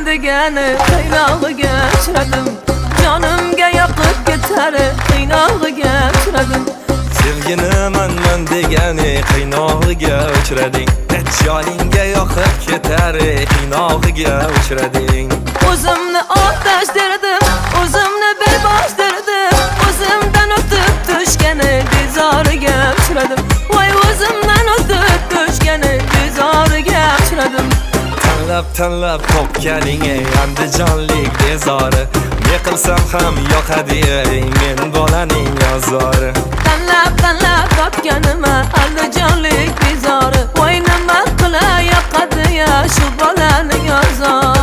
degani qiynog'iga uchradim, jonimga yoqib ketar qiynog'iga uchradim. Sevgini manman degani qiynog'iga uchrading, joningga yoqib ketar qiynog'iga uchrading. O'zimni otash derdim, o'zimni belbosh derdim, o'zimdan o'tib tushgani bezoriga uchradim. Voy o'zimdan o'tib tushgani bezoriga uchradim. Tanlab topganing andijonlik bezori, ne qilsam ham yoqadi men bolaning azori. Tanlab topganima andijonlik bezori, voy nima qilay yoqadi ya shu bolaning azori.